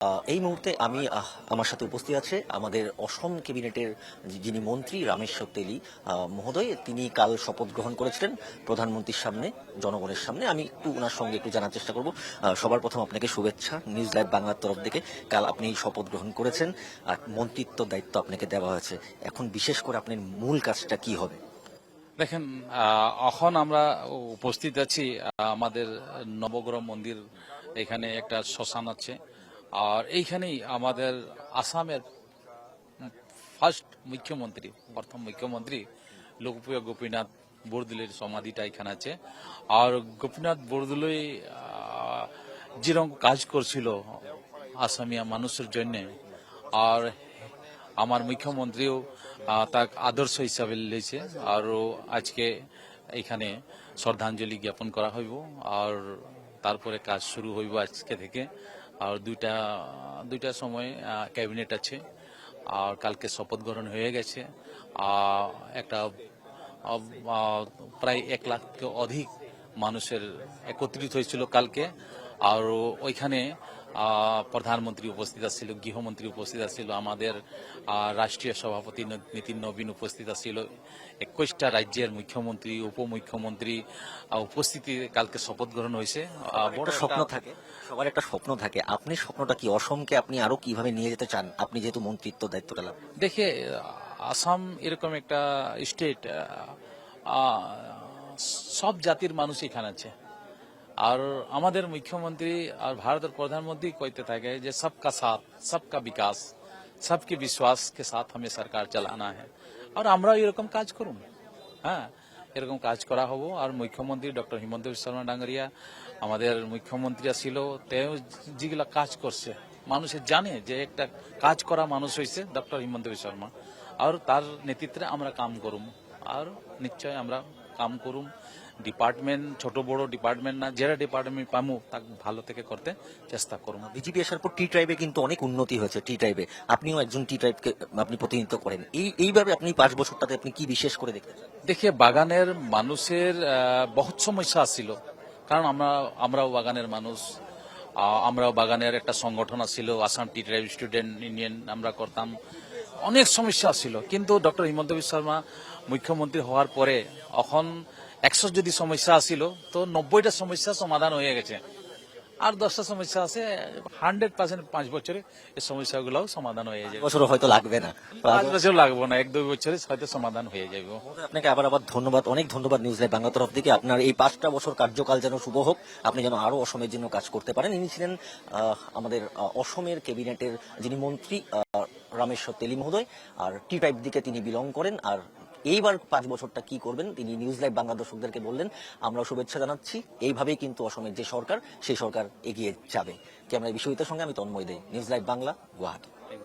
এই মুহূর্তে আমি আমার সাথে উপস্থিত আছে আমাদের অসম ক্যাবিনেটের যিনি মন্ত্রী রামেশ্বর তেলী মহোদয়। তিনি কাল শপথ গ্রহণ করেছিলেন প্রধানমন্ত্রীর সামনে, জনগণের সামনে। আমি একটু ওনার সঙ্গে একটু জানার চেষ্টা করব। সবার প্রথম আপনাকে শুভেচ্ছা নিউজ লাইভ বাংলার তরফ থেকে। কাল আপনি শপথ গ্রহণ করেছেন আর মন্ত্রিত্ব দায়িত্ব আপনাকে দেওয়া হয়েছে। এখন বিশেষ করে আপনার মূল কাজটা কি হবে? দেখেন, এখন আমরা উপস্থিত আছি আমাদের নবগ্রহ মন্দির। এখানে একটা শ্মশান আছে, আর এইখানেই আমাদের আসামের ফার্স্ট মুখ্যমন্ত্রী, প্রথম মুখ্যমন্ত্রী লোকপ্রিয় গোপীনাথ বরদলৈর সমাধিটা এখানে আছে। আর গোপীনাথ বরদলৈ যেরকম কাজ করছিল আসামিয়া মানুষের জন্য, আর আমার মুখ্যমন্ত্রীও তার আদর্শ হিসাবে নিয়েছে। আর আজকে এখানে শ্রদ্ধাঞ্জলি জ্ঞাপন করা হইব, আর তারপরে কাজ শুরু হইব আজকে থেকে। আর দুইটা সময় ক্যাবিনেট আছে, আর কালকে শপথ গ্রহণ হয়ে গেছে। একটা প্রায় 1 লাখ অধিক মানুষের একত্রিত হয়েছিল কালকে। আর ওইখানে প্রধানমন্ত্রী উপস্থিত ছিল, গৃহমন্ত্রী উপস্থিত ছিল, আমাদের রাষ্ট্রীয় সভাপতি নীতিন নবীন উপস্থিত ছিল, 21টা রাজ্যের মুখ্যমন্ত্রী, উপমুখ্যমন্ত্রী উপস্থিতি কালকে শপথ গ্রহণ হয়েছে। বড় স্বপ্ন থাকে, সবার একটা স্বপ্ন থাকে। আপনি স্বপ্নটা কি? অসমকে আপনি আরো কিভাবে নিয়ে যেতে চান, আপনি যেহেতু মন্ত্রিত্ব দায়িত্বটা লাভ? দেখে, আসাম এরকম একটা স্টেট, সব জাতির মানুষ এখানে আছে। আর আমাদের মুখ্যমন্ত্রী আর ভারতের প্রধানমন্ত্রী কইতে থাকে যে সবকা সাথ সবকা বিকাশ সবকে বিশ্বাস কে সাথ আমি সরকার চালানা হ্যাঁ। আর আমরাও এরকম কাজ করুন, হ্যাঁ, এরকম কাজ করা হবো। আর মুখ্যমন্ত্রী ডক্টর হিমন্ত বিশ্ব শর্মা ডাঙ্গরিয়া আমাদের মুখ্যমন্ত্রী ছিল, তেও যেগুলা কাজ করছে মানুষের জানে যে একটা কাজ করা মানুষ হয়েছে ডক্টর হিমন্ত বিশ্ব শর্মা। আর তার নেতৃত্বে আমরা কাম করুম, আর নিশ্চয় আমরা কাম করুম। ডিপার্টমেন্ট ছোট বড় ডিপার্টমেন্ট না, যেটা ডিপার্টমেন্ট পামু তাকে ভালো থেকে করতে চেষ্টা করবো। বিজেপি আসার পর টি ট্রাইবে কিন্তু অনেক উন্নতি হয়েছে। টি ট্রাইবে আপনিও একজন টি ট্রাইবকে আপনি প্রতিনিধিত্ব করেন। এইভাবে আপনি 5 বছরটাতে আপনি কি বিশেষ করে দেখতে চান? দেখে, বাগানের মানুষের বহুত সমস্যা ছিল, কারণ আমরাও বাগানের মানুষ। আমরাও বাগানের একটা সংগঠন ছিল, আসাম টি ট্রাইব স্টুডেন্ট ইউনিয়ন আমরা করতাম। অনেক সমস্যা ছিল, কিন্তু ডক্টর হিমন্ত বিশ্ব শর্মা মুখ্যমন্ত্রী হওয়ার পরে এখন 100 যদি সমস্যা ছিল, তো 90টা সমস্যা সমাধান হয়ে গেছে। আর 10টা সমস্যা আছে, 100% 5 বছরে এই সমস্যাগুলোও সমাধান হয়ে যাবে। বছর হয়তো লাগবে না, 5 বছর লাগবে না, 1-2 বছরে হয়তো সমাধান হয়ে যাবে। আপনাকে আবার ধন্যবাদ, অনেক ধন্যবাদ নিউজ লাইভ বাংলা তরফ থেকে। আপনার এই 5টা বছর কার্যকাল যেন শুভ হোক, আপনি যেন আরো অসমের জন্য কাজ করতে পারেন। ইনি ছিলেন আমাদের অসমের ক্যাবিনেটের যিনি মন্ত্রী রামেশ্বর তেলী মহোদয়। আর টি টাইপ দিকে তিনি বিলং করেন। আর এইবার 5 বছরটা কি করবেন তিনি নিউজ লাইভ বাংলা দর্শকদেরকে বললেন। আমরা শুভেচ্ছা জানাচ্ছি। এইভাবেই কিন্তু অসমের যে সরকার, সেই সরকার এগিয়ে যাবে। ক্যামেরায় বিশ্বজিতের সঙ্গে আমি তন্ময় দে, নিউজ লাইভ বাংলা, গুয়াহাটি।